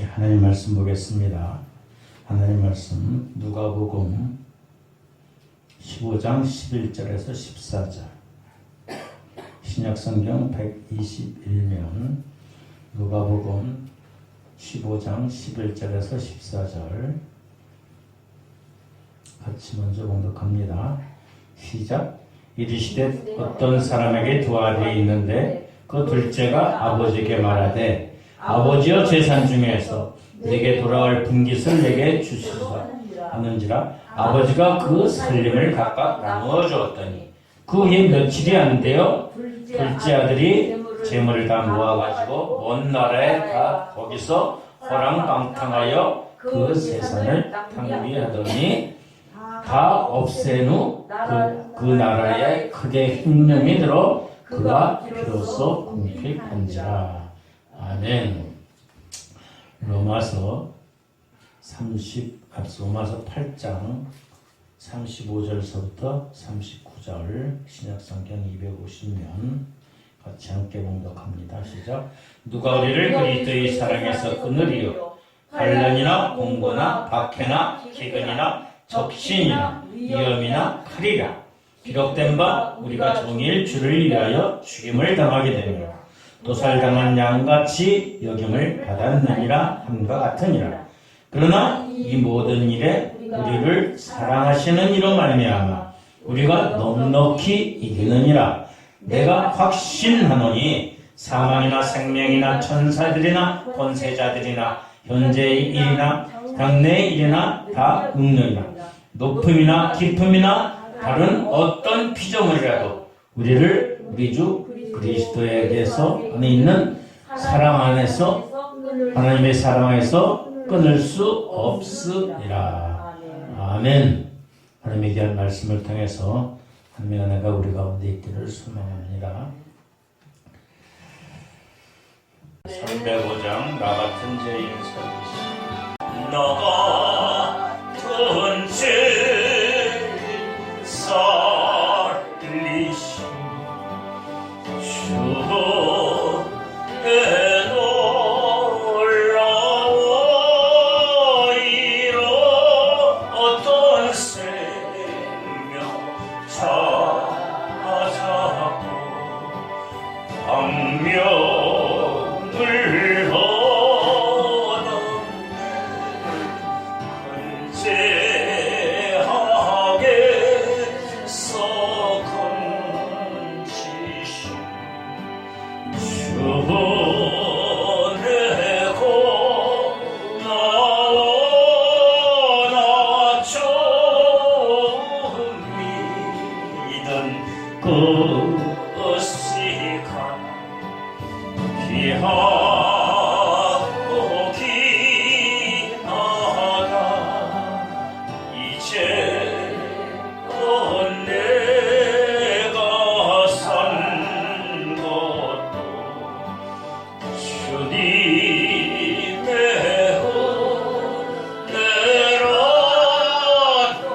하나님 말씀 보겠습니다. 하나님 말씀 누가복음 15장 11절에서 14절. 신약성경 121면 누가복음 15장 11절에서 14절 같이 먼저 봉독합니다. 시작. 이르시되 어떤 사람에게 두 아들이 있는데 그 둘째가 아버지에게 말하되 아버지여 재산 중에서 내게 돌아올 분깃을 내게 주시소서 하는지라 아버지가 그 살림을 각각 나누어 주었더니 그 후에 며칠이 안 되어 둘째 아들이 재물을 다 모아가지고 먼 나라에 가 거기서 호랑방탕하여 그 재산을 탕비하더니 다 없앤 후 그 나라에 크게 흉년이 들어 그가 비로소 궁핍한지라. 아멘. 로마서 8장 35절서부터 39절 신약성경 250면 같이 함께 봉독합니다. 시작. 누가 우리를 그리스도의 사랑에서 끊으리요? 환난이나 공고나 박해나 기근이나 적신이나 위험이나 칼이라. 기록된 바 우리가 종일 주를 위하여 죽임을 당하게 되며 도살당한 양같이 여김을 받았느니라 함과 같으니라. 그러나 이 모든 일에 우리를 사랑하시는 이로 말미암아 우리가 넉넉히 이기느니라. 내가 확신하노니 사망이나 생명이나 천사들이나 권세자들이나 현재의 일이나 장래의 일이나 다 늙느니라. 높음이나 깊음이나 다른 어떤 피조물이라도 우리를 우리 주 그리스도에게서 안에 있는 사랑 안에서 하나님의 사랑 안에서 끊을 수 없으리라. 아멘. 하나님의 귀한 말씀을 통해서 하나님의 은혜가 우리 가운데 있기를 소망합니다. 305장 나 같은 죄인 살리시. 나 같은 죄인 살리시. 주의 놀라워 이로 어떤 생명 찾아고 방명을 얻었네. 근제하게서 건지시 주보내고 나와 나 처음 믿은 것이가 귀하고 귀하다. 이제 내가 산 것도 주님의 은혜라.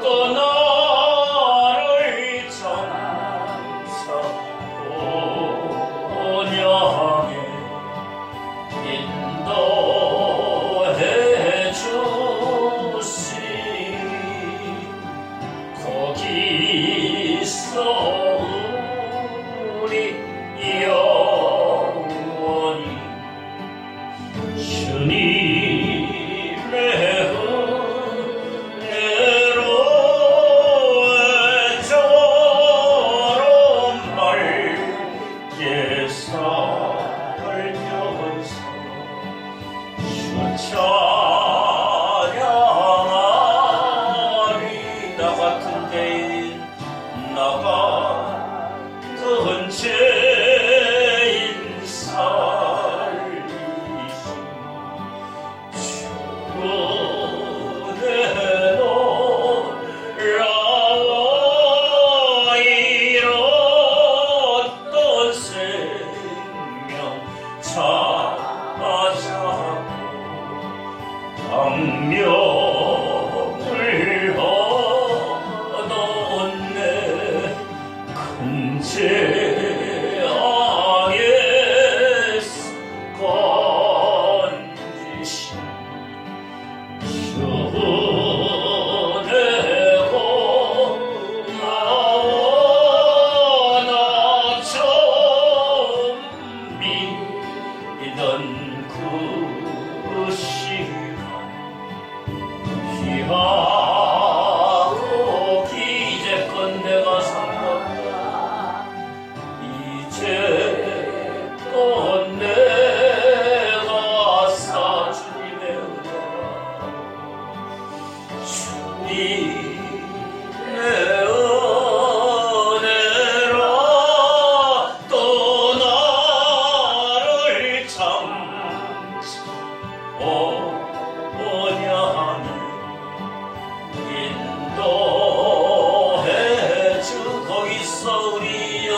또 나를 장사 본향에 인도해 주시니 거기서 우리 영원히 주님의 은혜로 애처럼 맑게 살면서 주 찬양하리. 나 같은 죄인 나 같은 죄인 살리시. 주의 놀라워 이뤘던 생명 찾아고 방명을 얻었네. 근제하게서 건지시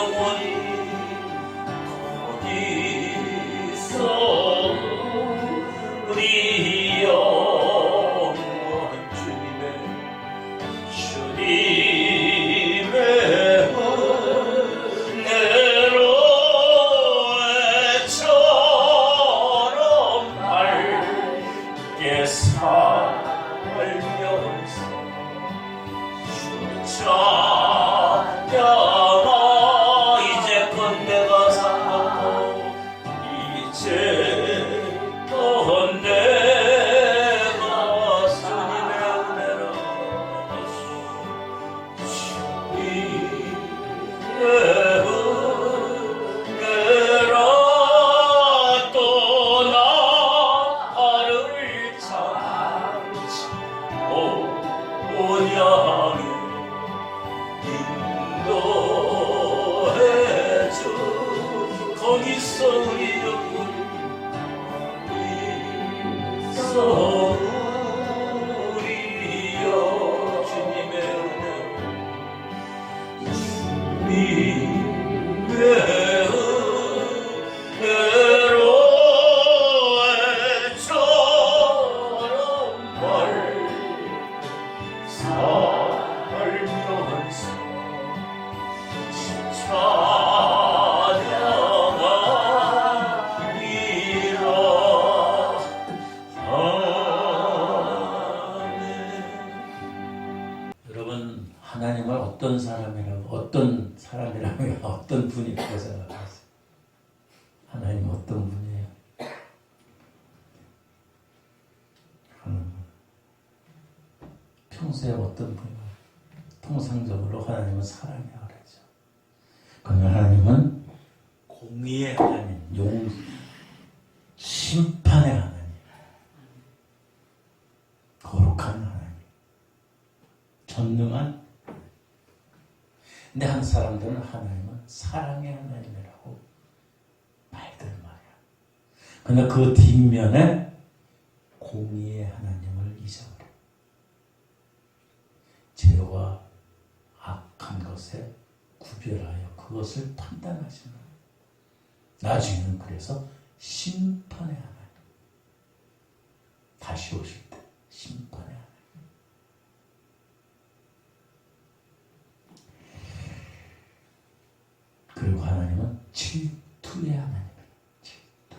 영원히 거기서 우리 영원 주님의 은혜로 애처럼 밝게 살면서 찬양아 이제껏 내가 산 것도 이제껏 내가 주님의 은혜로 주님의 은혜로 또 나를 찾고 오냐니 인도해줘 거기서 우리 우리여 주님의 은혜로 애처럼 살면서 여러분 하나님을 어떤 사람이라고 어떤 분이라고 생각하세요? 하나님 어떤 분이에요? 평소에 어떤 분이에요? 통상적으로 하나님은 사랑이라고 그러죠. 그러면 하나님은 공의의 하나님, 심판의 하나님, 거룩한 하나님, 전능한. 근데 한 사람들은 하나님은 사랑의 하나님이라고 말들 말이야. 그러나 그 뒷면에 공의의 하나님을 잊어버려. 죄와 악한 것에 구별하여 그것을 판단하시는 나중에는 그래서 심판의 하나님, 다시 오실 때 심판의 하나님. 그리고 하나님은 질투의 하나님이에요. 질투.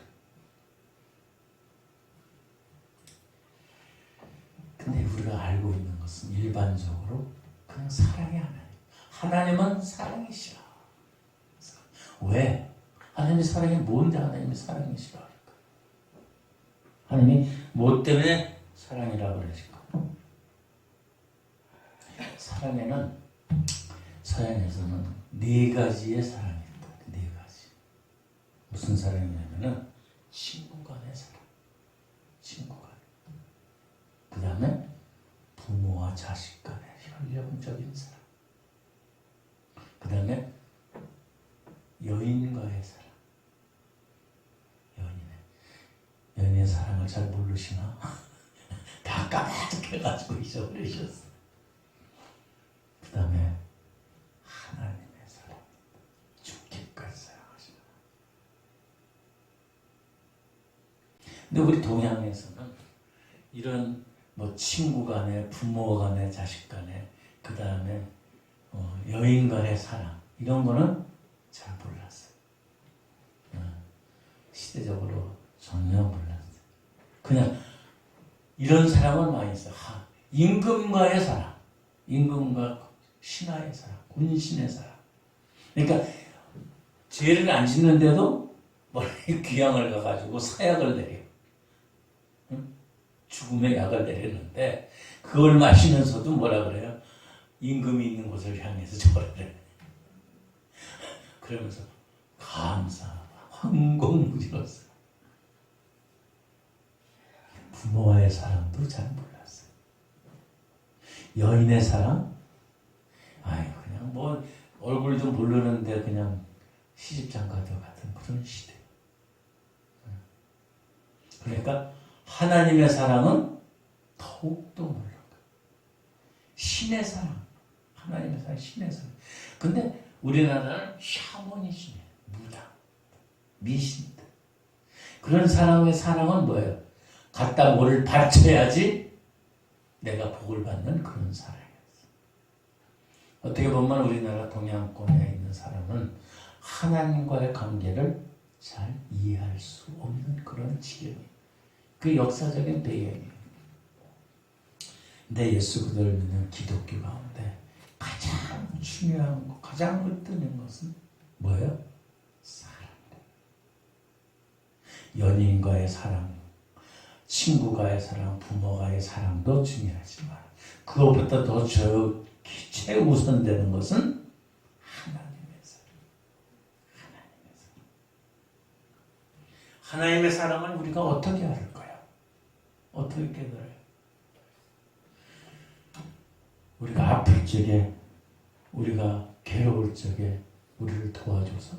근데 우리가 알고 있는 것은 일반적으로 그냥 사랑의 하나님. 하나님은 사랑이시라. 왜? 하나님의 사랑이 뭔데 하나님의 사랑이시라 할까? 하나님이 뭐 때문에 사랑이라고 그러실까? 사랑에는 서양에서는 네 가지의 사랑이 있다. 네 가지. 무슨 사랑이냐면은 친구 간의 사랑. 친구 간. 그 다음에 부모와 자식 간의 혈연적인 사랑. 그 다음에 여인과의 사랑. 여인의 사랑을 잘 모르시나? 다 까마득해가지고 잊어버리셨어. 그 다음에 하나님의 사랑. 죽기까지 사랑하시나. 근데 우리 동양에서는 이런 뭐 친구 간에, 부모 간에, 자식 간에, 그 다음에 여인 간의 사랑, 이런 거는 잘 몰랐어요. 시대적으로 전혀 몰랐어요. 그냥 이런 사랑은 많이 있어요. 임금과의 사랑, 임금과 신하의 사랑, 군신의 사랑. 그러니까 죄를 안 짓는데도 멀리 귀양을 가가지고 사약을 내려. 죽음의 약을 내렸는데 그걸 마시면서도 뭐라 그래요? 임금이 있는 곳을 향해서 절을 그러면서 감사, 황공무지로서 부모와의 사랑도 잘 몰랐어요. 여인의 사랑? 그냥 뭐 얼굴도 모르는데 그냥 시집장가도 같은 그런 시대. 그러니까 하나님의 사랑은 더욱더 몰라. 신의 사랑, 하나님의 사랑, 신의 사랑. 근데 우리나라는 샤머니즘이에요. 무당, 미신들. 그런 사람의 사랑은 뭐예요? 갖다 뭐를 바쳐야지 내가 복을 받는 그런 사랑이었어요. 어떻게 보면 우리나라 동양권에 있는 사람은 하나님과의 관계를 잘 이해할 수 없는 그런 지경이에요. 그 역사적인 배경이에요. 근데 예수 그리스도를 믿는 기독교 가운데 가장 중요한 것, 가장 으뜸인 것은 뭐예요? 사랑이에요. 연인과의 사랑, 친구와의 사랑, 부모와의 사랑도 중요하지만 그것보다 더 최우선되는 것은 하나님의 사랑. 하나님의 사랑을 우리가 어떻게 알을까요? 어떻게 깨달아요? 우리가 아플 적에, 우리가 괴로울 적에 우리를 도와줘서,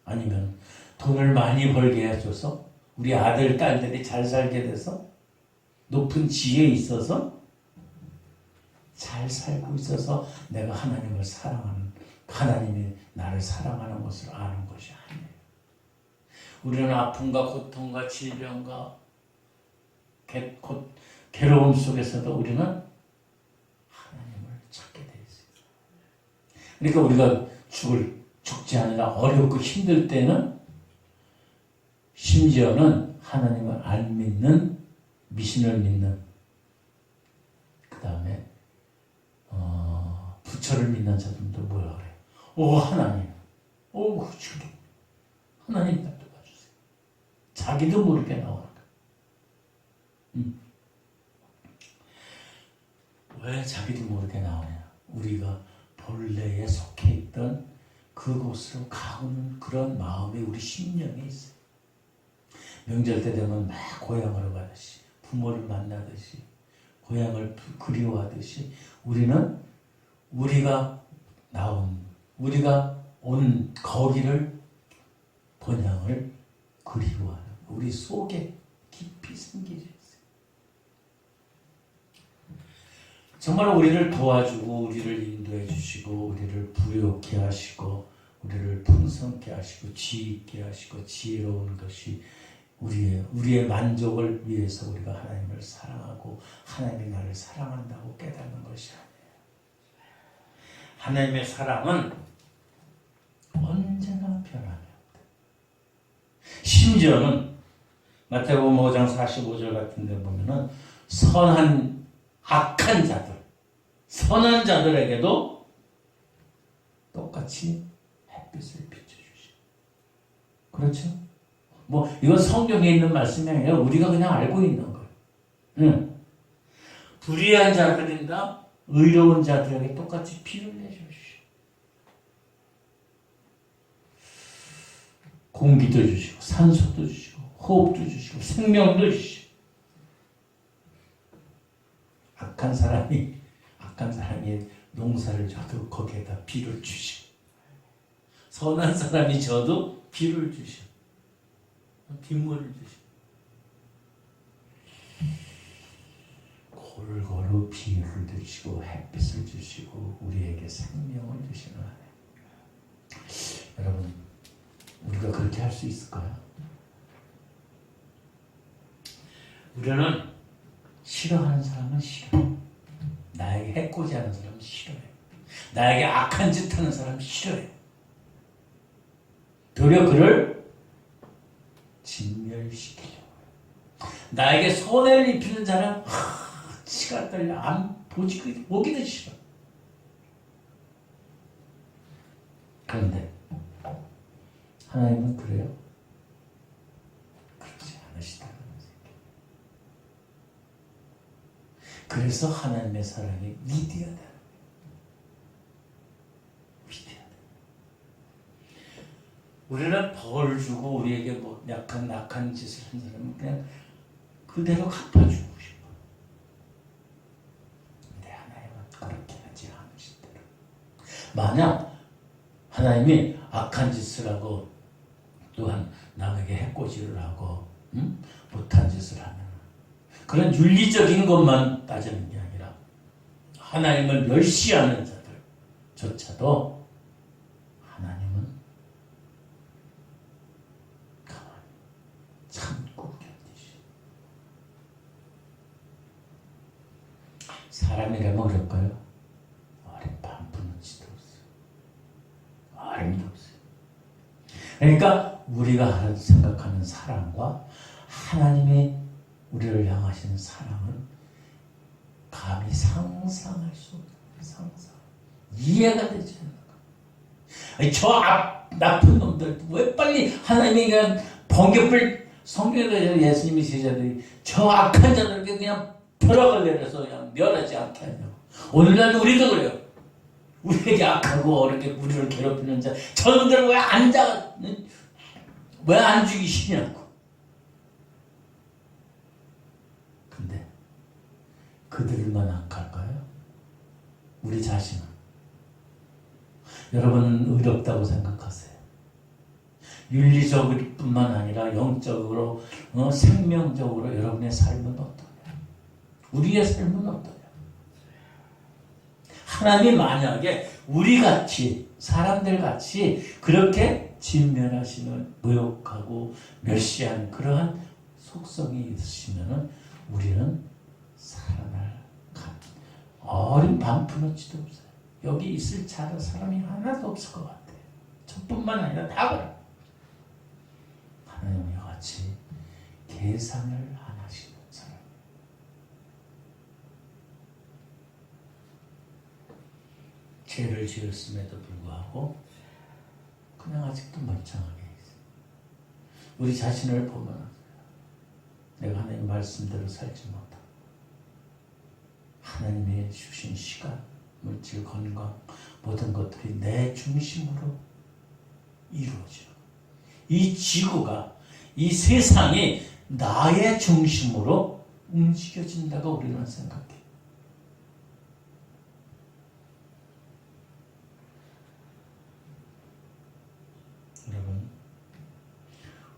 아니면 돈을 많이 벌게 해줘서, 우리 아들, 딸들이 잘 살게 돼서, 높은 지혜에 있어서, 잘 살고 있어서 내가 하나님을 사랑하는, 하나님이 나를 사랑하는 것을 아는 것이 아니에요. 우리는 아픔과 고통과 질병과 괴로움 속에서도 우리는 하나님을 찾게 되어 있어요. 그러니까 우리가 죽지 않으라 어렵고 힘들 때는 심지어는 하나님을 안 믿는, 미신을 믿는, 그 다음에 부처를 믿는 자들도 뭐라 그래요? 오 하나님, 오 주님, 하나님 나 도와주세요. 자기도 모르게 나오는 거예요. 왜 자기도 모르게 나오냐? 우리가 본래에 속해 있던 그곳으로 가오는 그런 마음이 우리 심령에 있어요. 명절 때 되면 막 고향으로 가듯이, 부모를 만나듯이, 고향을 그리워하듯이 우리는 우리가 온 거기를, 본향을 그리워하는 우리 속에 깊이 생기져 있어요. 정말 우리를 도와주고 우리를 인도해 주시고 우리를 부유케 하시고 우리를 풍성케 하시고 지혜있게 하시고 지혜로운 것이 우리의 만족을 위해서 우리가 하나님을 사랑하고 하나님이 나를 사랑한다고 깨닫는 것이 아니에요. 하나님의 사랑은 언제나 변함이 없다. 심지어는 마태복음 5장 45절 같은 데 보면은 악한 자들, 선한 자들에게도 똑같이 햇빛을 비춰주시. 그렇죠? 이건 성경에 있는 말씀이 아니라 우리가 그냥 알고 있는 거예요. 불의한 자들인가 의로운 자들에게 똑같이 피를 내주시오. 공기도 주시고 산소도 주시고 호흡도 주시고 생명도 주시고. 악한 사람이 농사를 져도 거기에다 비를 주시고 선한 사람이 져도 비를 주시고 빗물을 주시고 골고루 비를 주시고 햇빛을 주시고 우리에게 생명을 주시는 하나님. 여러분, 우리가 그렇게 할 수 있을까요? 우리는 싫어하는 사람은 싫어요. 나에게 해코지하는 사람은 싫어요. 나에게 악한 짓 하는 사람은 싫어요. 도리어 그를 진멸시키려고 해요. 나에게 손해를 입히는 자는 치가 떨려 보기도 싫어. 그런데 하나님은 그래요? 그렇지 않으시다는 거예요. 그래서 하나님의 사랑이 위대하다. 우리는 벌을 주고 우리에게 악한 짓을 한 사람은 그냥 그대로 갚아주고 싶어. 근데 하나님은 그렇게 하지 않으시더라. 만약 하나님이 악한 짓을 하고 또한 남에게 해코지를 하고 못한 짓을 하면 그런 윤리적인 것만 따지는 게 아니라 하나님을 멸시하는 자들조차도 사람이라면 그럴까요? 어린 반푼어치도 없어요. 어림도 없어요. 그러니까 우리가 생각하는 사랑과 하나님의 우리를 향하시는 사랑은 감히 상상할 수 없어요. 상상. 이해가 되지 않는 거예요. 저 나쁜 놈들 왜 빨리 하나님이 그냥 번개불 성경에서 예수님이 제자들이 저 악한 자들에게 그냥 벼락을 내려서 그냥 멸하지 않게 하냐고. 오늘날 우리도 그래요. 우리에게 악하고 어렵게 우리를 괴롭히는 자 저놈들 왜 안 죽이시냐고. 근데 그들만 악할까요? 우리 자신은. 여러분은 의롭다고 생각하세요. 윤리적일 뿐만 아니라 영적으로 생명적으로 여러분의 삶은 어떠냐? 우리의 삶은 어떠냐? 하나님이 만약에 우리같이 사람들같이 그렇게 진멸하시는 모욕하고 멸시하는 그러한 속성이 있으시면 우리는 살아날 어린 반푼어치도 없어요. 여기 있을 사람이 하나도 없을 것 같아요. 저뿐만 아니라 다 그래요. 하나님이 같이 계산을 안 하시는 사람. 죄를 지었음에도 불구하고 그냥 아직도 멀쩡하게 있어요. 우리 자신을 보면 내가 하나님 말씀대로 살지 못하고 하나님의 주신 시간, 물질, 건강 모든 것들이 내 중심으로 이루어져. 이 지구가 이 세상이 나의 중심으로 움직여진다고 우리는 생각해. 여러분,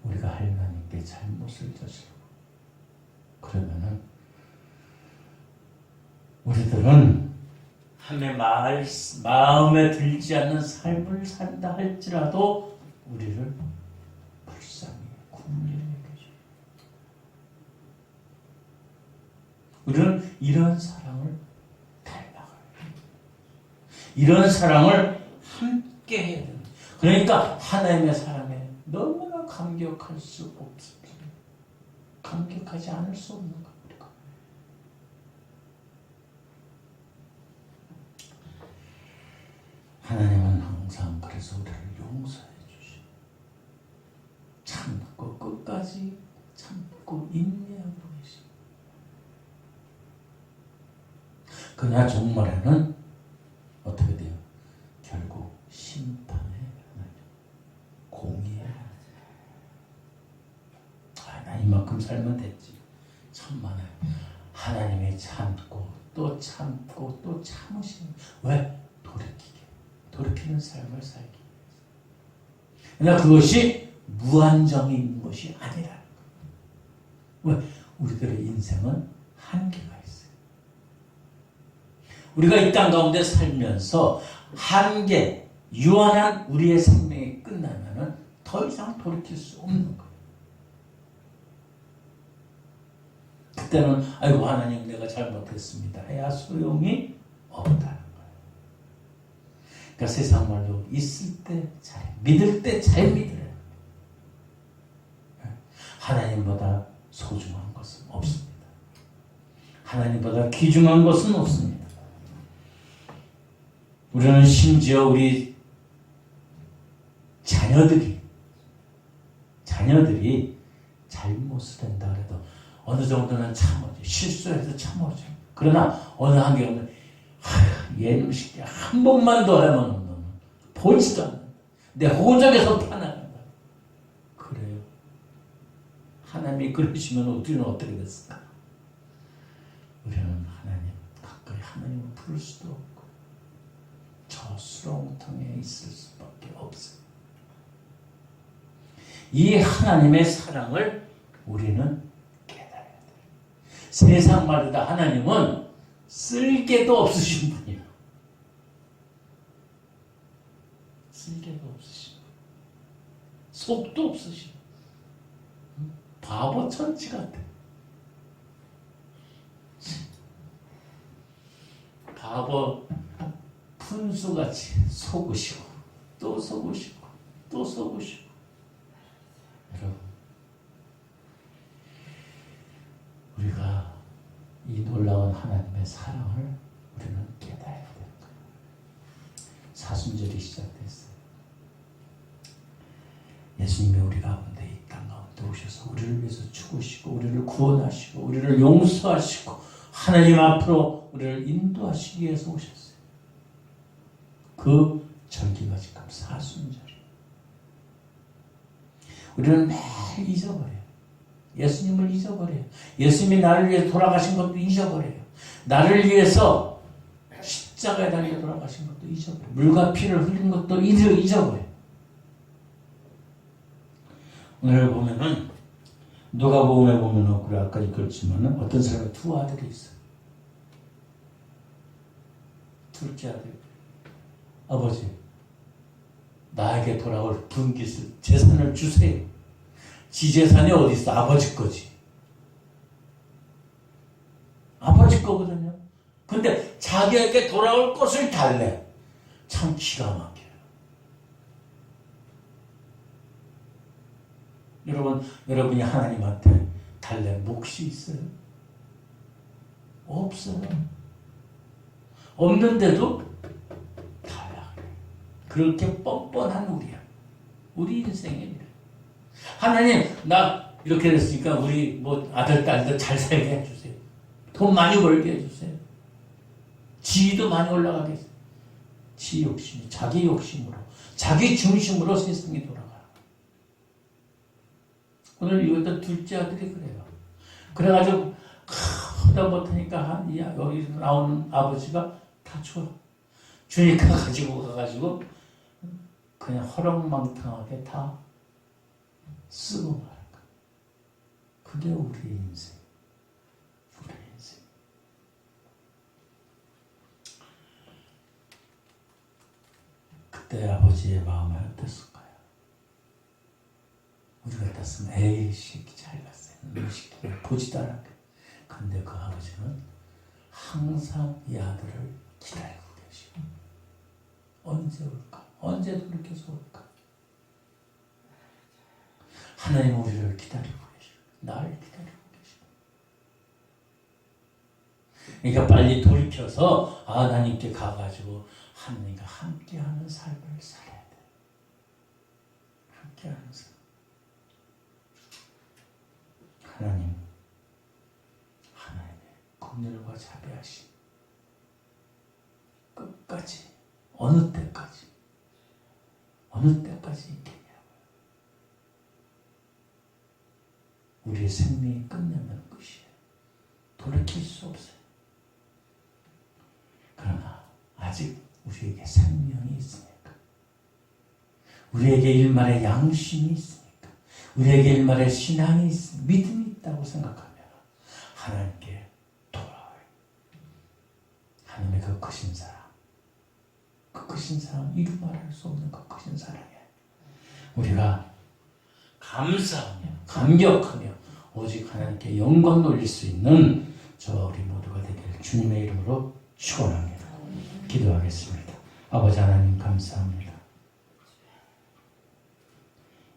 우리가 하나님께 잘못을 저지르고 그러면은 우리들은 하나님의 마음에 들지 않는 삶을 산다 할지라도 우리를 불쌍히 국리를 여겨줘요. 우리는 이런 사랑을 닮아가요. 이런 사랑을 함께 해야 됩니다. 그러니까 하나님의 사랑에 너무나 감격할 수 없습니다. 감격하지 않을 수 없는 겁니다. 하나님은 항상 그래서 우리를 용서해 주시고 참고 끝까지 참고 인내하고 계십니다. 그러나 종말에는 어떻게 돼요? 결국 심판의 하나님, 공의의 하나님. 나 이만큼 살면 됐지. 천만에 하나님이 참고 또 참고 또 참으시는. 왜? 돌이키는 삶을 살기 위해서. 그러나 그것이 무한정인 것이 아니라는 거예요. 왜? 우리들의 인생은 한계가 있어요. 우리가 이 땅 가운데 살면서 한계, 유한한 우리의 생명이 끝나면은 더 이상 돌이킬 수 없는 거예요. 그때는 아이고 하나님 내가 잘못했습니다 해야 소용이 없다. 그러니까 세상 말로 있을 때 잘, 믿을 때 잘 믿으래요. 하나님보다 소중한 것은 없습니다. 하나님보다 귀중한 것은 없습니다. 우리는 심지어 우리 자녀들이 잘못을 한다 그래도 어느 정도는 참아줘. 실수해도 참아줘. 그러나 어느 한계는 얘는 한 번만 더 하면 보지도 않는다. 내 호적에서 파나간다. 그래요. 하나님이 그러시면 우리는 어떻게 됐을까? 우리는 하나님 가까이 하나님을 부를 수도 없고 저 수렁통에 있을 수밖에 없어요. 이 하나님의 사랑을 우리는 깨달아야 돼요. 세상 말보다 하나님은 쓸개도 없으신 분이에요. 쓸개도 없으신 분. 속도 없으신 분. 바보 천치 같아. 과거 분수같이 속으시고 또 속으시고 또 속으시고. 여러분, 우리가 이 놀라운 하나님의 사랑을 우리는 깨달아야 되는 거예요. 사순절이 시작됐어요. 예수님이 우리 가운데 이 땅 가운데 오셔서 우리를 위해서 죽으시고 우리를 구원하시고 우리를 용서하시고 하나님 앞으로 우리를 인도하시기 위해서 오셨어요. 그 절기가 지금 사순절이에요. 우리는 매일 잊어버려요. 예수님을 잊어버려요. 예수님이 나를 위해 돌아가신 것도 잊어버려요. 나를 위해서 십자가에 달려 돌아가신 것도 잊어버려요. 물과 피를 흘린 것도 잊어버려요. 오늘 보면은 누가복음에 보면은 그래 아까 읽었지만은 어떤 사람이 두 아들이 있어요. 둘째 아들, 아버지 나에게 돌아올 분깃을 재산을 주세요. 지 재산이 어디 있어? 아버지 거지. 아버지 거거든요. 근데 자기에게 돌아올 것을 달래. 참 기가 막혀요. 여러분이 하나님한테 달래 몫이 있어요? 없어요. 없는데도 달라. 그렇게 뻔뻔한 우리야. 우리 인생에. 하나님, 나 이렇게 됐으니까 우리 뭐 아들, 딸들 잘 살게 해주세요. 돈 많이 벌게 해주세요. 지위도 많이 올라가게 해주세요. 지 욕심이, 자기 욕심으로, 자기 중심으로 세상이 돌아가요. 오늘 이것도 둘째 아들이 그래요. 그래가지고 하다 못하니까 여기 나오는 아버지가 다 줘. 주니까 가지고 가가지고 그냥 허렁망탕하게 다 쓰고 말까. 그게 우리 인생. 우리 인생. 그때 아버지의 마음은 어땠을까요? 우리 같았으면 에이 새끼 잘 갔어요. 이 새끼 보지도 않았게. 근데 그 아버지는 항상 이 아들을 기다리고 계시고 언제 올까? 언제 돌이켜서 올까? 하나님 우리를 기다리고 계시고 나를 기다리고 계시고 그러니까 빨리 돌이켜서 하나님께 가가지고 하나님과 함께하는 삶을 살아야 돼. 함께하는 삶. 하나님의 긍휼과 자비하심 끝까지 어느 때까지 있겠냐고요. 우리의 생명이 끝나면 끝이에요. 돌이킬 수 없어요. 그러나 아직 우리에게 생명이 있으니까, 우리에게 일말의 양심이 있으니까, 우리에게 일말의 신앙이 있으니까, 믿음이 있다고 생각하면 하나님께 돌아와요. 하나님의 그 크신 사랑, 그 크신 사랑, 이루 말할 수 없는 그 크신 사랑에 우리가 감사하며 감격하며 오직 하나님께 영광 돌릴 수 있는 저와 우리 모두가 되기를 주님의 이름으로 축원합니다. 기도하겠습니다. 아버지 하나님 감사합니다.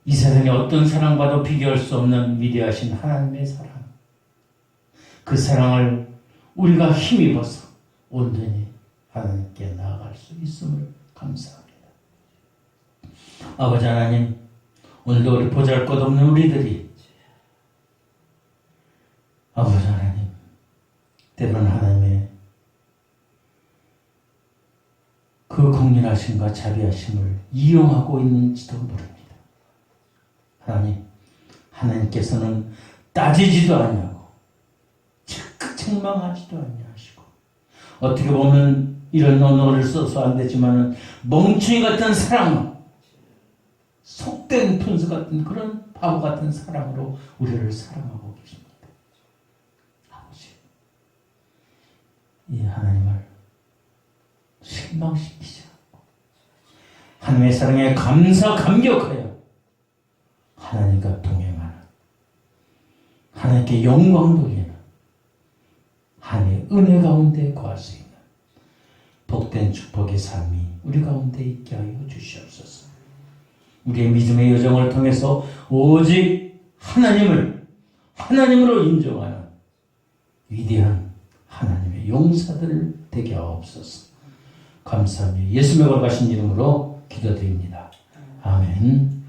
이 세상에 어떤 사랑과도 비교할 수 없는 위대하신 하나님의 사랑, 그 사랑을 우리가 힘입어서 온전히 하나님께 나아갈 수 있음을 감사합니다. 아버지 하나님, 오늘도 우리 보잘것없는 우리들이 아버지 하나님, 때로는 하나님의 그 긍휼하심과 자비하심을 이용하고 있는지도 모릅니다. 하나님, 하나님께서는 따지지도 않냐고 즉각 책망하지도 않냐 하시고, 어떻게 보면 이런 언어를 써서 안 되지만은 멍청이 같은 사랑, 속된 분수 같은 그런 바보 같은 사랑으로 우리를 사랑하고 계십니다. 아버지, 이 하나님을 실망시키지 않고 하나님의 사랑에 감격하여 하나님과 동행하는, 하나님께 영광 돌리는, 하나님의 은혜 가운데 거할 수 있는 복된 축복의 삶이 우리 가운데 있게 하여 주시옵소서. 우리의 믿음의 여정을 통해서 오직 하나님으로 인정하는 위대한 하나님의 용사들 되게 하옵소서. 감사합니다. 예수님의 거룩하신 이름으로 기도드립니다. 아멘.